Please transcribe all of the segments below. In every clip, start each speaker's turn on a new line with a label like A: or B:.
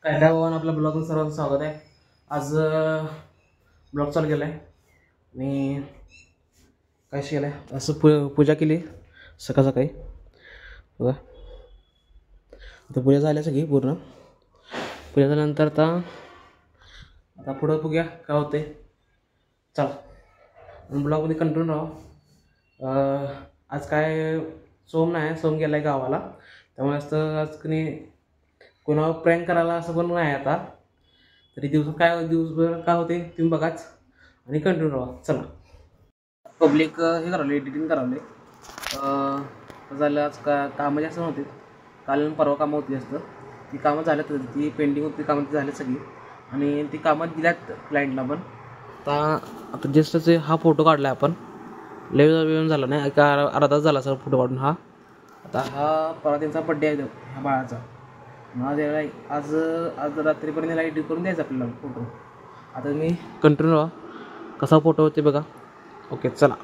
A: काय काय बाबा आपल्या ब्लॉगमध्ये सर्वांचं स्वागत आहे. आज ब्लॉग चालू केला आहे आणि काय केलं आहे असं पूजा केली सकाळ सकाळी बघा. आता पूजा झाल्या सगळी पूर्ण. पूजा झाल्यानंतर आता पुढं बघूया काय होते. चला ब्लॉगमध्ये कंटिन्यू राहा. आज काय सोम नाही, सोम गेला आहे गावाला, त्यामुळे असं आज कोणावर प्रँक करायला असं पण नाही. आता तरी दिवसभर काय होते तुम्ही बघाच आणि कंटिन्यू राहा. चला पब्लिक हे करावले, एडिटिंग करावले. झालं आज कामं जास्त नव्हती, काल परवा कामं होती जास्त. ती कामं झाल्यात, ती पेंडिंग होती कामं, ती झाल्यात सगळी आणि ती कामं दिल्यात क्लायंटला पण. आता जस्टच हा फोटो काढला आपण, वेळ झाला नाही, अर्धा तास झाला सर फोटो काढून. आता हा परवा त्यांचा बड्डे आहे ह्या बाळाचा. आज रात्रीपर्यंत याला एडिट करून द्यायचा आपल्याला फोटो. आता मी कंटिन्यू राहा, कसा फोटो होते बघा. ओके चला.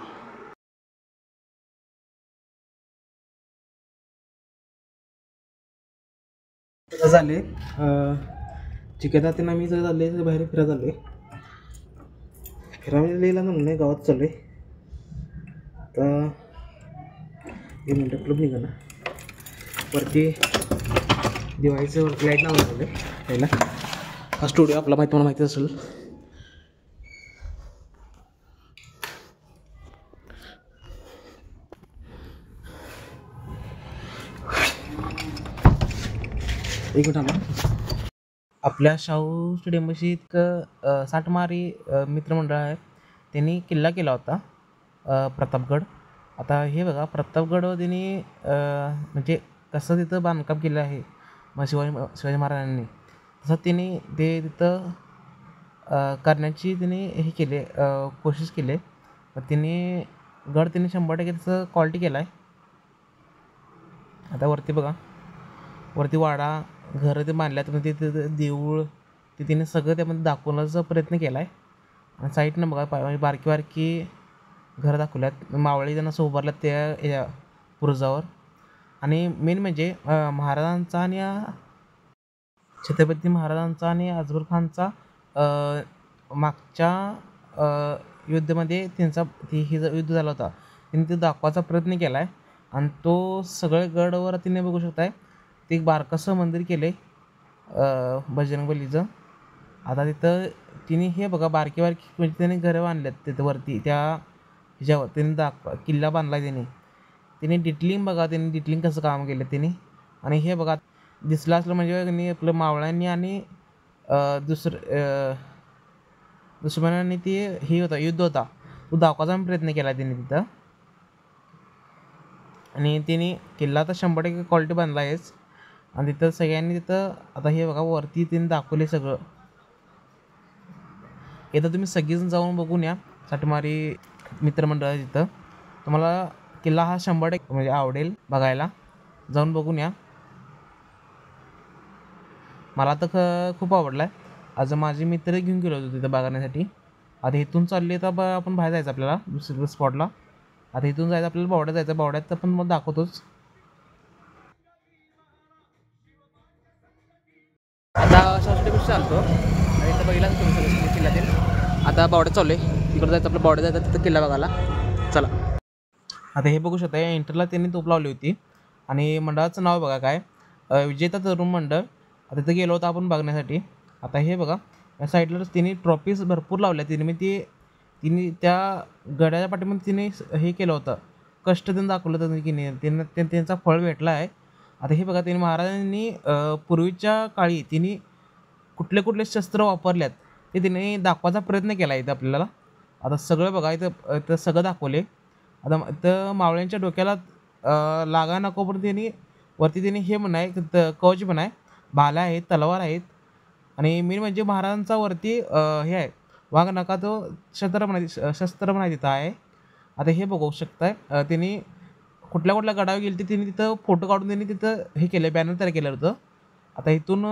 A: झाले चिकेता त्यांना मी जर झाले बाहेर फिरा झाले, फिरामध्ये लिहिला नाही, गावात चालले. आता 1 मिनटं क्लब निघा ना, वरती दिवाळीचं वरती लाईट लावून झाले पहिला. हा स्टुडिओ आपला मला माहिती असेल. एक मिनिट आला. आपल्या शाहू स्टेडियमपाशी इतकं साठमारी मित्रमंडळ आहे, त्यांनी किल्ला केला होता प्रतापगड. आता हे बघा प्रतापगड त्यांनी म्हणजे कसं तिथं बांधकाम केलं आहे मग शिवाजी महाराजांनी, तसं त्यांनी ते तिथं करण्याची त्यांनी हे केले, कोशिश केली. मग त्यांनी त्यांनी 100% त्याचं क्वालिटी केला आहे. आता वरती बघा, वरती वाडा, घरं ते बांधल्यात, म्हणजे तिथं देऊळ ते तिने सगळं त्यामध्ये दाखवण्याचा प्रयत्न केला आहे. आणि साईडनं बघा बारकी बारकी घरं दाखवल्यात, मावळी त्यांना असं उभारल्यात त्या या पुरजावर. आणि मेन म्हणजे महाराजांचा आणि छत्रपती महाराजांचा आणि अफजल खानचा मागच्या युद्धामध्ये त्यांचा युद्ध झाला होता, त्यांनी ते दाखवायचा प्रयत्न केला आहे. आणि तो सगळे गडवर तिने बघू शकताय, ते एक बारकासं मंदिर केलं आहे बजरंगबलीचं. आता तिथं तिने हे बघा बारकी म्हणजे त्याने घरं बांधल्यात तिथं वरती त्या ह्याच्यावर. त्यांनी किल्ला बांधला आहे तिने डिटेलिंग बघा, त्यांनी डिटेलिंग कसं काम केलं त्यांनी. आणि हे बघा दिसलं असलं म्हणजे त्यांनी आपलं मावळ्यांनी आणि दुश्मनांनी ते हे होता युद्ध होता, तो दाखवायचा प्रयत्न केला त्यांनी तिथं. आणि तिने किल्ला तर 100% क्वालिटी बांधला आहेच. आणि तिथं सगळ्यांनी तिथं आता हे बघा वरती तिने दाखवले सगळं. इथं तुम्ही सगळीजण जाऊन बघून या, साठमारी मित्रमंडळ आहे तिथं. तुम्हाला किल्ला हा 100% म्हणजे आवडेल बघायला, जाऊन बघून या. मला तर खूप आवडला आहे. आज माझे मित्र घेऊन गेलो होतो तिथं बघण्यासाठी. आता इथून चालले तर आपण बाहेर जायचं आपल्याला दुसऱ्या स्पॉटला. आता इथून जायचं आपल्याला बावड्यात जायचं, बावड्यात तर पण मग दाखवतोच. आता शासकीय चालतो आणि इथं बघितला तुम्ही सगळं किल्ल्यातील. आता बावड्यात चाललो आहे, तिकडं जायचं आपलं बावड्यात जायचं, तिथं किल्ला बघायला. चला. आता हे बघू शकता, या एंटरला त्यांनी तोप लावली होती आणि मंडळाचं नाव बघा काय, विजेता तरुण मंडळ. आता तिथं गेलो होतो आपण बघण्यासाठी. आता हे बघा या साईडला तिने ट्रॉफीज भरपूर लावल्या तिने. मग तिने त्या गड्याच्या पाठीमध्ये तिने हे केलं होतं, कष्ट त्यांनी दाखवलं होतं की नाही, त्यांचा फळ भेटला आहे. आता हे बघा त्यांनी महाराजांनी पूर्वीच्या काळी तिने कुठले शस्त्र वापरल्यात ते तिने दाखवायचा प्रयत्न केला इथं आपल्याला. आता सगळं बघा इथं सगळं दाखवले. आता इथं मावळ्यांच्या डोक्याला लागा नको पण त्यांनी वरती त्यांनी हे पण आहे, कवच पण आहे, भाल्या आहेत, तलवार आहेत. आणि मेन म्हणजे महाराजांचा वरती हे आहे वाघ नका तो शस्त्र पण तिथं आहे. आता हे बघू शकताय त्यांनी कुठल्या गडावर गेली ते त्यांनी तिथं फोटो काढून त्यांनी तिथं हे केलं, बॅनर तयार केलं होतं. आता इथून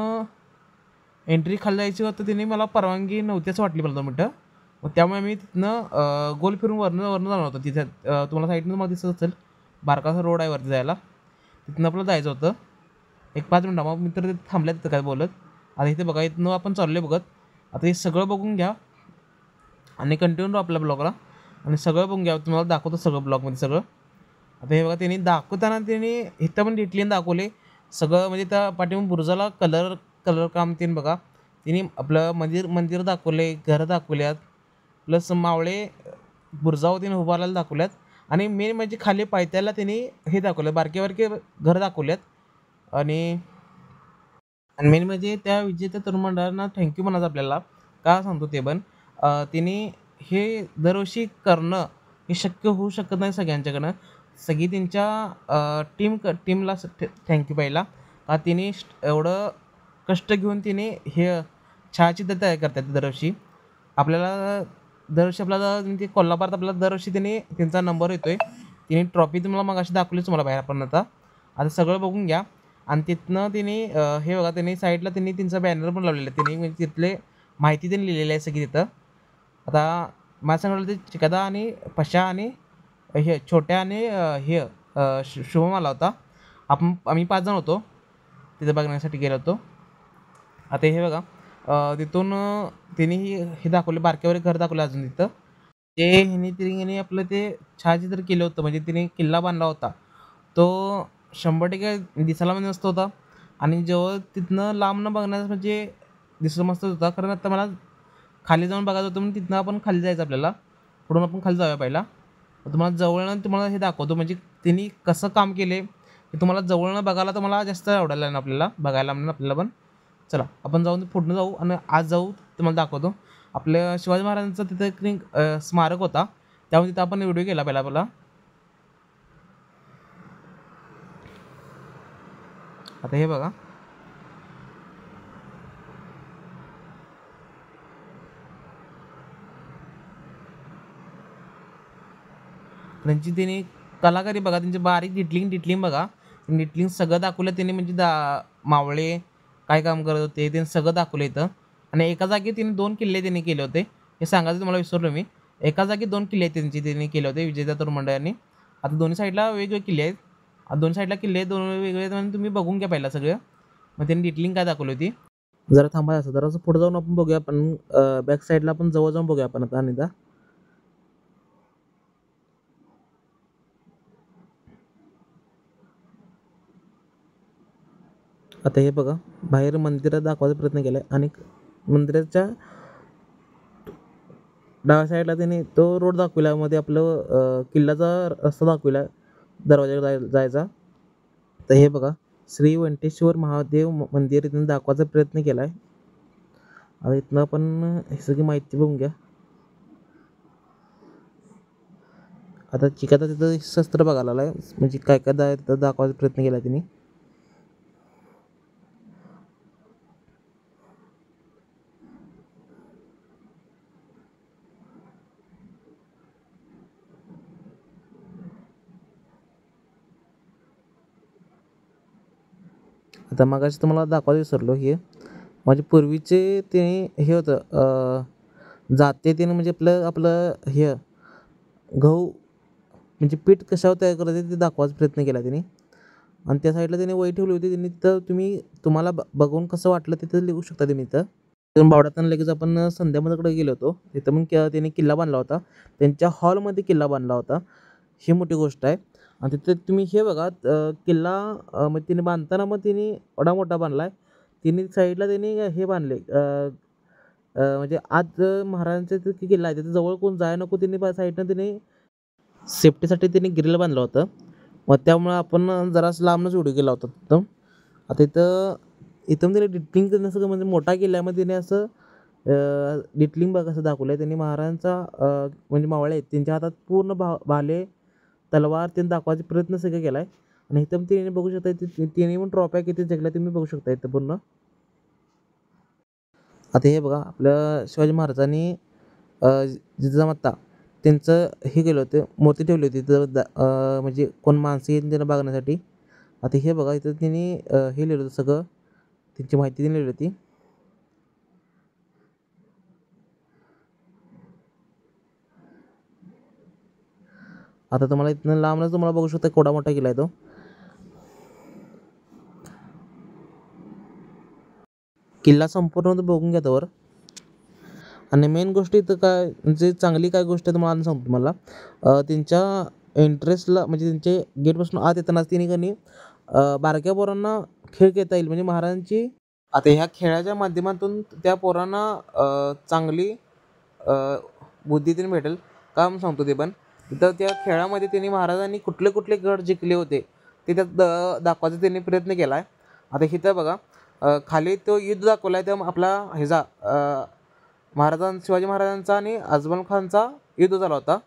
A: एंट्री खाली जायची होतं, त्यांनी मला परवानगी नव्हती असं वाटली मला 2 मिनटं. मग त्यामुळे मी तिथनं गोल फिरून वरनं जाणार होतं. तिथं तुम्हाला साईडनं मला दिसत असेल बारकासा रोड आहे वरती जायला, तिथनं आपलं जायचं होतं. 1-5 मिनटं मग मित्र तिथं थांबल्या तिथं काय बोलत. आता इथे बघा, इथनं आपण चाललो बघत. आता हे सगळं बघून घ्या आणि कंटिन्यू आपल्या ब्लॉगला आणि सगळं बघून घ्या. तुम्हाला दाखवतो सगळं ब्लॉगमध्ये सगळं. आता हे बघा, त्यांनी दाखवताना त्यांनी इथं पण डिटेलिंग दाखवले सगळं. म्हणजे त्या पाठीमागे बुरुजाला कलर काम तीन बघा. तिने आपलं मंदिर दाखवले, घरं दाखवल्यात, प्लस मावळे बुरुजावर तिने उभारायला दाखवल्यात. आणि मेन म्हणजे खाली पायथ्याला त्यांनी हे दाखवलं, बारके बारके घरं दाखवल्यात. आणि मेन म्हणजे त्या विजेत्या तरुण मंडळांना थँक्यू म्हणायचं आपल्याला. का सांगतो ते पण, तिने हे दरवर्षी करणं हे शक्य होऊ शकत नाही सगळ्यांच्याकडनं. सगळी त्यांच्या टीमला थँक्यू पहिला. का तिने एवढं कष्ट घेऊन तिने हे छायाचित्र तयार करतात दरवर्षी. आपल्याला दरवर्षी आपल्याला ते कोल्हापुरात आपल्याला दरवर्षी त्यांनी त्यांचा नंबर येतो आहे. तिने ट्रॉफी तुम्हाला मगाशी दाखवलीच मला बाहेर आपण. आता सगळं बघून घ्या. आणि तिथनं तिने हे बघा, त्यांनी साईडला त्यांनी त्यांचा बॅनर पण लावलेला आहे. त्यांनी म्हणजे तिथले माहिती त्यांनी लिहिलेली आहे सगळी तिथं. आता मला सांगितलं ते चिकादा आणि पशा आणि हे छोट्या आणि हे शुभम आला होता. आम्ही 5 जण होतो तिथं बघण्यासाठी गेलो होतो. आता हे बघा, तिथून त्यांनी हे दाखवले, बारक्यावर घर दाखवलं अजून तिथं. ते ह्याने आपलं ते छायाचित्र केलं होतं. म्हणजे तिने किल्ला बांधला होता तो 100% दिसायला पण मस्त होता. आणि जवळ तिथनं लांबनं बघण्यास म्हणजे दिसलं मस्त होता. कारण आता मला खाली जाऊन बघायचं होतं, म्हणून तिथनं आपण खाली जायचं आपल्याला. पुढून आपण खाली जाऊया पहिला. तुम्हाला जवळनं तुम्हाला हे दाखवतो, म्हणजे त्यांनी कसं काम केले हे तुम्हाला जवळनं बघायला तर मला जास्त आवडायला ना आपल्याला बघायला म्हणून आपल्याला पण. चला आपण जाऊन पुढनं जाऊ आणि आज जाऊ तुम्हाला दाखवतो. आपल्या शिवाजी महाराजांचा तिथं एक स्मारक होता, त्यामुळे तिथं आपण व्हिडिओ केला पहिला. आता हे बघा, त्यांची त्यांनी कलाकारी बघा, त्यांची बारीक डिटलिंग बघा. डिटलिंग सगळं दाखवलं त्यांनी. म्हणजे मावळे काय काम करत होते त्यांनी सगळं दाखवलं इथं. आणि एका जागी त्यांनी 2 किल्ले त्यांनी केले होते, हे सांगायचं तुम्हाला विसरलो मी. एका जागी 2 किल्ले त्यांनी केले होते विजेत्या तरुण मंडळांनी. आता दोन्ही साईडला वेगवेगळे किल्ले आहेत. दोन साईडला किल्ले आहेत, दोन वेगवेगळे आहेत. तुम्ही बघून घ्या पहिला सगळं. मग त्यांनी डिटेलिंग काय दाखवली होती. जरा थांबा, असं जरा पुढे जाऊन आपण बघूया. आपण बॅक साईडला आपण जवळ जाऊन बघूया आपण आता. आता हे बघा, बाहेर मंदिरात दाखवायचा प्रयत्न केला आहे. आणि मंदिराच्या डाव्या साईडला त्याने तो रोड दाखविला, मध्ये आपलं किल्ल्याचा रस्ता दाखविला दरवाजाकडे जायचा. तर हे बघा, श्री व्यंकटेश्वर महादेव मंदिर इथून दाखवायचा प्रयत्न केला आहे. आता इथनं आपण हे सगळी माहिती बघून घ्या. आता चिकाता तिथं शस्त्र बघायला आला आहे, म्हणजे काय काय तिथं दाखवायचा प्रयत्न केला तिने. आता मगाशी तुम्हाला दाखवायला विसरलो, हे म्हणजे पूर्वीचे ते हे होतं जाते ते, म्हणजे आपलं आपलं हे गहू म्हणजे पीठ कशावर तयार करायचं ते दाखवायचा प्रयत्न केला त्यांनी. आणि त्या साईडला त्याने वही ठेवली होती त्यांनी. तिथं तुम्हाला बघून कसं वाटलं तिथं लिहू शकता तुम्ही. तिथं बावड्यातून लगेच आपण संध्यामधकडे गेलो होतो. तिथं मग त्यांनी किल्ला बांधला होता, त्यांच्या हॉलमध्ये किल्ला बांधला होता. ही मोठी गोष्ट आहे. आणि तिथे तुम्ही हे बघा, किल्ला मग तिने बांधताना मग तिने एवढा मोठा बांधला आहे. तिने साईडला त्यांनी हे बांधले, म्हणजे आज महाराजांचा किल्ला आहे तिथे जवळ कोण जाय नको, तिने साईडनं तिने सेफ्टीसाठी त्यांनी ग्रिल बांधलं होतं. मग त्यामुळं आपण जरासं लांबनंच व्हिडिओ केला होता तिथं. आता इथं त्याने डिटलिंग करणं सगळं म्हणजे मोठा किल्ल्यामध्ये त्याने असं डिटलिंग बघा कसं दाखवलं आहे त्यांनी. महाराजांचा म्हणजे मावळे आहेत त्यांच्या हातात पूर्ण भाले तलवार त्यांनी दाखवायचा प्रयत्न सगळं केला आहे. आणि इथं तिने बघू शकता, तिने पण ट्रॉफ्या किती जिंकल्या तुम्ही बघू शकता इथं पूर्ण. आता हे बघा, आपल्या शिवाजी महाराजांनी जिजामाता त्यांचं हे केलं होतं, मूर्ती ठेवली होती तिथं, म्हणजे कोण माणसं येईल त्यांना बघण्यासाठी. आता हे बघा, इथं त्यांनी हे लिहिलं होतं सगळं, त्यांची माहिती दिली होती. आता तुम्हाला इथनं लांबनच तुम्हाला बघू शकता केवढा मोठा किल्ला आहे तो. किल्ला संपूर्ण बघून घ्या त्यावर. आणि मेन गोष्ट इथं काय म्हणजे चांगली काय गोष्ट आहे तुम्हाला सांगतो तुम्हाला. त्यांच्या इंटरेस्टला म्हणजे त्यांचे गेटपासून आत येतानाच तिने कनी बारक्या पोरांना खेळ घेता येईल म्हणजे महाराजांची. आता ह्या खेळाच्या माध्यमातून त्या पोरांना चांगली बुद्धी त्यांनी भेटेल का म्हणून सांगतो ते. पण तिथं त्या खेळामध्ये त्यांनी महाराजांनी कुठले कुठले गड जिंकले होते ते त्यात दाखवायचा त्यांनी प्रयत्न केला आहे. आता इथं बघा खाली तो युद्ध दाखवला आहे त्या आपला ह्याचा शिवाजी महाराजांचा आणि अजमल खानचा युद्ध झाला होता.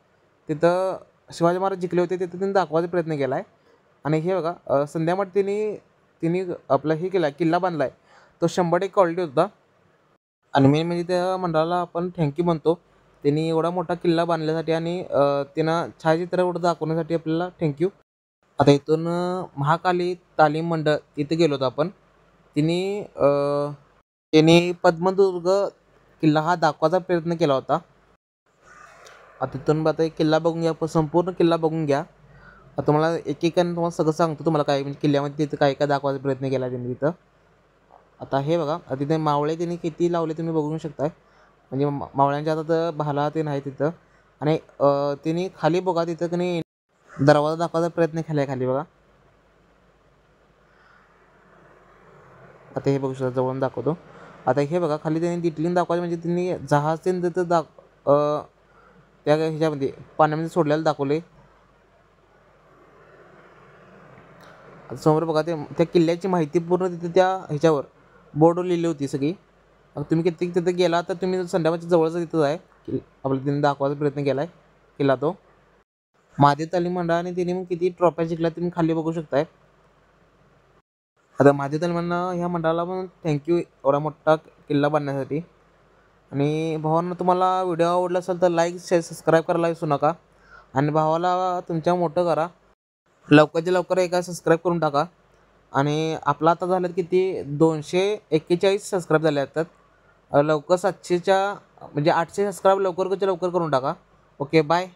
A: तिथं शिवाजी महाराज जिंकले होते तिथं त्यांनी दाखवायचा प्रयत्न केला आहे. आणि हे बघा संध्याकाळी तिने आपला हे केला किल्ला बांधला आहे तो 100% क्वालिटी होता. आणि मेन म्हणजे त्या मंडळाला आपण थँक्यू म्हणतो. त्यांनी एवढा मोठा किल्ला बांधण्यासाठी आणि त्यांना छायाचित्र एवढं दाखवण्यासाठी आपल्याला थँक्यू. आता इथून महाकाली तालीम मंडळ तिथे गेलो होतो आपण. त्यांनी पद्मदुर्ग किल्ला हा दाखवायचा प्रयत्न केला होता. आता तिथून आता एक किल्ला बघून घ्या संपूर्ण किल्ला बघून घ्या. आता तुम्हाला एकेकाने तुम्हाला सगळं सांगतो तुम्हाला काय म्हणजे किल्ल्यामध्ये तिथं काय काय दाखवायचा प्रयत्न केला त्यांनी तिथं. आता हे बघा तिथे मावळे त्यांनी किती लावले तुम्ही बघू शकताय. म्हणजे मावळ्यांच्या आता तर भाला ते नाही तिथं. आणि त्यांनी खाली बघा तिथं त्यांनी दरवाजा दाखवायचा प्रयत्न केला आहे खाली बघा. आता हे बघू शकता जवळून दाखवतो. आता हे बघा खाली त्यांनी डिटेलिंग दाखवायचं म्हणजे त्यांनी जहाज त्यांनी तिथं त्या ह्याच्यामध्ये पाण्यामध्ये सोडल्याला दाखवले. समोर बघा त्या किल्ल्याची माहिती पूर्ण तिथे त्या ह्याच्यावर बोर्डवर लिहिली होती सगळी. तुम्ही किती तिथे गेला तर तुम्ही संध्याकाळच्या जवळच तिथंच आहे आपल्याला त्यांनी दाखवायचा प्रयत्न केला आहे किल्ला तो. महादेव तालीम मंडळाने त्यांनी मग किती ट्रॉफ्या जिंकल्या तुम्ही खाली बघू शकताय. आता महादेव तालीम ह्या मंडळाला पण थँक्यू एवढा मोठा किल्ला बांधण्यासाठी. आणि भावांना तुम्हाला व्हिडिओ आवडला असेल तर लाईक शेअर सबस्क्राईब करायला विसरू नका. आणि भावाला तुमच्या मोठं करा लवकरच्या लवकर एका सबस्क्राईब करून टाका. आणि आपला आता झालं किती 241 सबस्क्राईब झाले आहेत. लवकर 700च्या म्हणजे 800 सबस्क्राईब लवकरच्या लवकर करून टाका. Okay bye.